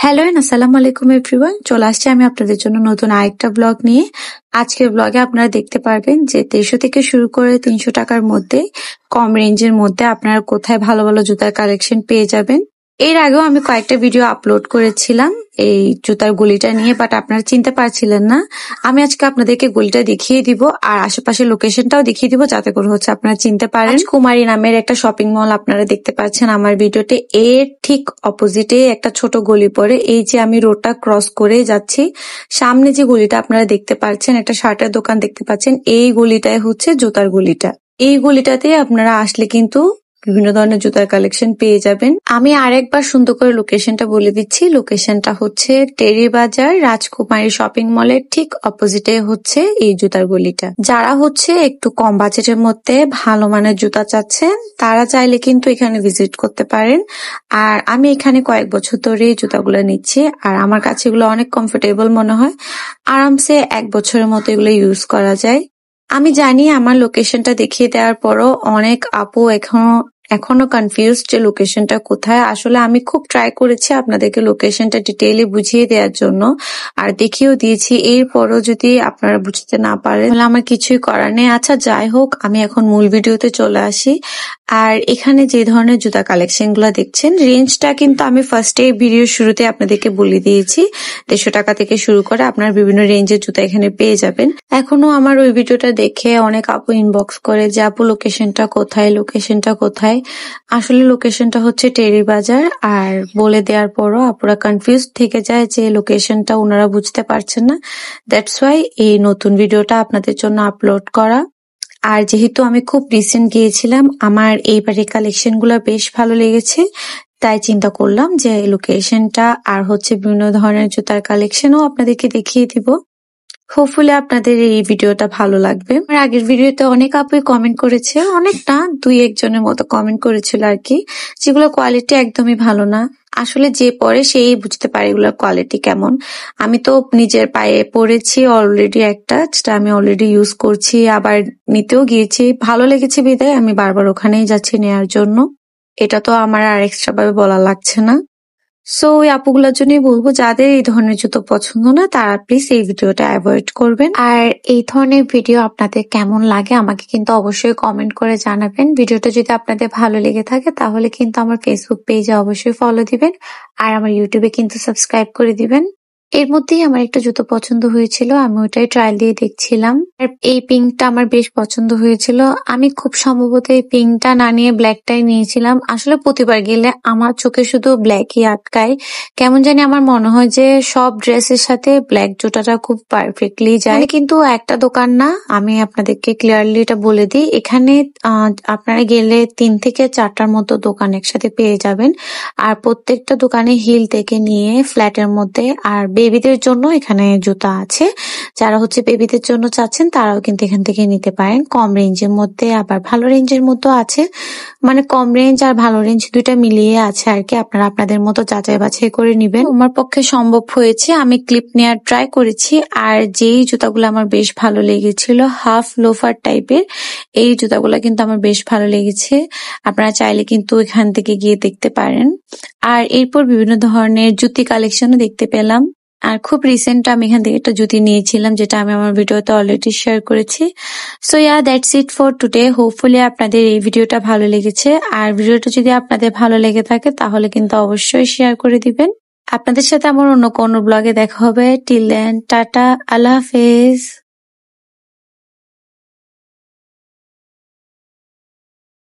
Hello and আসসালামু আলাইকুম everyone. চলে আসছি আমি আপনাদের জন্য নতুন আরেকটা ব্লগ নিয়ে। আজকের ব্লগে আপনারা দেখতে পারবেন যে 150 থেকে শুরু করে 300 টাকার মধ্যে কম রেঞ্জের মধ্যে আপনারা কোথায় ভালো ভালো জুতার কালেকশন পেয়ে যাবেন। এর আগেও আমি কয়েকটা ভিডিও আপলোড করেছিলাম এই জুতার গলিটা নিয়ে, বাট আপনারা চিনতে পারছিলেন না। আমি আজকে আপনাদেরকে গলিটা দেখিয়ে দিব আর আশেপাশের লোকেশনটাও দেখিয়ে দিব, যাতে করে আপনারা চিনতে পারেন। কুমারী নামের একটা শপিং মল আপনারা দেখতে পাচ্ছেন আমার ভিডিওতে। এর ঠিক অপোজিটে একটা ছোট গলি পড়ে। এই যে আমি রোডটা ক্রস করে যাচ্ছি, সামনে যে গলিটা আপনারা দেখতে পাচ্ছেন, একটা শার্টের দোকান দেখতে পাচ্ছেন, এই গলিটাই হচ্ছে জুতার গলিটা। এই গলিটাতে আপনারা আসলে কিন্তু বিভিন্ন ধরনের জুতার কালেকশন পেয়ে যাবেন। আমি আরেকবার সুন্দর করে লোকেশনটা বলে দিচ্ছি। লোকেশনটা হচ্ছে টেরি বাজার রাজকুমারী শপিং মলের ঠিক অপোজিটে হচ্ছে এই জুতার গলিটা। যারা একটু কম বাজেটের মধ্যে ভালো মানের জুতা চাচ্ছেন, তারা চাইলে কিন্তু এখানে ভিজিট করতে পারেন। আর আমি এখানে কয়েক বছর ধরে এই জুতাগুলো নিচ্ছি, আর আমার কাছে এগুলো অনেক কমফোর্টেবল মনে হয়। আরামসে 1 বছরের মতো এগুলো ইউজ করা যায়। আমি জানি আমার লোকেশনটা দেখিয়ে দেওয়ার পরও অনেক আপু এখনো কনফিউজড যে লোকেশনটা কোথায়। আসলে আমি খুব ট্রাই করেছি আপনাদেরকে লোকেশনটা ডিটেইলি বুঝিয়ে দেওয়ার জন্য, আর দেখিয়েও দিয়েছি। এরপরও যদি আপনারা বুঝতে না পারেন তাহলে আমার কিছুই করার নেই। আচ্ছা, যাই হোক, আমি এখন মূল ভিডিওতে চলে আসি। আর এখানে যে ধরনের জুতা কালেকশন গুলো দেখছেন, রেঞ্জটা কিন্তু আমি ফার্স্টে ভিডিওর শুরুতে আপনাদেরকে বলে দিয়েছি। 150 টাকা থেকে শুরু করে আপনার বিভিন্ন রেঞ্জের জুতা এখানে পেয়ে যাবেন। এখনো আমার ওই ভিডিওটা দেখে অনেক আপু ইনবক্স করে যে আপু লোকেশনটা কোথায়, লোকেশনটা কোথায়। আসলে লোকেশনটা হচ্ছে টেরি বাজার। আর বলে দেওয়ার পরও আপুরা কনফিউজ থেকে যায় যে লোকেশনটা ওনারা বুঝতে পারছেন না। দ্যাটস ওয়াই এই নতুন ভিডিওটা আপনাদের জন্য আপলোড করা। আর যেহেতু আমি খুব রিসেন্ট গিয়েছিলাম, আমার এইবারের কালেকশন গুলো বেশ ভালো লেগেছে, তাই চিন্তা করলাম যে লোকেশনটা আর বিভিন্ন ধরনের জুতার কালেকশনও আপনাদেরকে দেখিয়ে দিব। হোপফুলি আপনাদের এই ভিডিওটা ভালো লাগবে। আমার আগের ভিডিওতে অনেক আপুই কমেন্ট করেছে, অনেক না, 2-1 জনের মতো কমেন্ট করেছিল আর কি, যেগুলো কোয়ালিটি একদমই ভালো না। আসলে যে পরে সেই বুঝতে পারে এগুলোর কোয়ালিটি কেমন। আমি তো নিজের পায়ে পরেছি অলরেডি একটা, যেটা আমি অলরেডি ইউজ করছি, আবার নিতেও গিয়েছি, ভালো লেগেছে বিদায় আমি বারবার ওখানেই যাচ্ছি নেয়ার জন্য। এটা তো আমার আর এক্সট্রা ভাবে বলা লাগছে না। সো ওই আপুগুলোর জন্যই বলবো, যাদের এই ধরনের জুতো পছন্দ না তারা প্লিজ এই ভিডিওটা অ্যাভয়েড করবেন। আর এই ধরনের ভিডিও আপনাদের কেমন লাগে আমাকে কিন্তু অবশ্যই কমেন্ট করে জানাবেন। ভিডিওটা যদি আপনাদের ভালো লেগে থাকে তাহলে কিন্তু আমার ফেসবুক পেজে অবশ্যই ফলো দিবেন, আর আমার ইউটিউবে কিন্তু সাবস্ক্রাইব করে দিবেন। এর মধ্যেই আমার একটা জুতো পছন্দ হয়েছিল, আমি ওটাই ট্রায়াল দিয়ে দেখছিলাম। আর এই পিঙ্কটা আমার বেশ পছন্দ হয়েছিল। আমি খুব সম্ভবত এই পিঙ্কটা না নিয়ে ব্ল্যাকটাই নিয়েছিলাম। আসলে প্রতিবার গেলে আমার চোখে শুধু ব্ল্যাকই আটকায়। কেমন জানি আমার মনে হয় যে সব ড্রেসের সাথে ব্ল্যাক জুতাটা খুব পারফেক্টলি যায়। কিন্তু একটা দোকান না, আমি আপনাদেরকে ক্লিয়ারলি এটা বলে দিই, এখানে আপনারা গেলে 3 থেকে 4টার মতো দোকান একসাথে পেয়ে যাবেন। আর প্রত্যেকটা দোকানে হিল থেকে নিয়ে ফ্ল্যাটের মধ্যে। আর বেবিদের জন্য এখানে জুতা আছে, যারা বেবিদের জন্য চাচ্ছেন তারাও কিন্তু এখান থেকে নিতে পারেন কম রেঞ্জের মধ্যে, আবার ভালো রেঞ্জের মতো আছে। মানে কম রেঞ্জ আর ভালো রেঞ্জ দুইটা মিলিয়ে আছে আর কি, আপনারা আপনাদের মতো যাচাই বাছাই করে নিবেন। আমার পক্ষে সম্ভব হয়েছে, আমি ক্লিপ নেওয়ার ট্রাই করেছি। আর যেই জুতাগুলো আমার বেশ ভালো লেগেছিল, হাফ লোফার টাইপের, এই জুতাগুলো কিন্তু আমার বেশ ভালো লেগেছে। আপনারা চাইলে কিন্তু এখান থেকে গিয়ে দেখতে পারেন। আর এরপর বিভিন্ন ধরনের জুতি কালেকশনও দেখতে পেলাম। আর খুব রিসেন্ট আমি এখান থেকে একটা জুতি নিয়েছিলাম, যেটা আমি আমার ভিডিওতে অলরেডি শেয়ার করেছি। So that's it for today. Hopefully আপনাদের এই ভিডিওটা ভালো লেগেছে। আর ভিডিওটা যদি আপনাদের ভালো লেগে থাকে তাহলে কিন্তু অবশ্যই শেয়ার করে দিবেন। আপনাদের সাথে আমার অন্য কোনো ব্লগে দেখা হবে। টিল দেন, টাটা, আল্লাহ হাফেজ।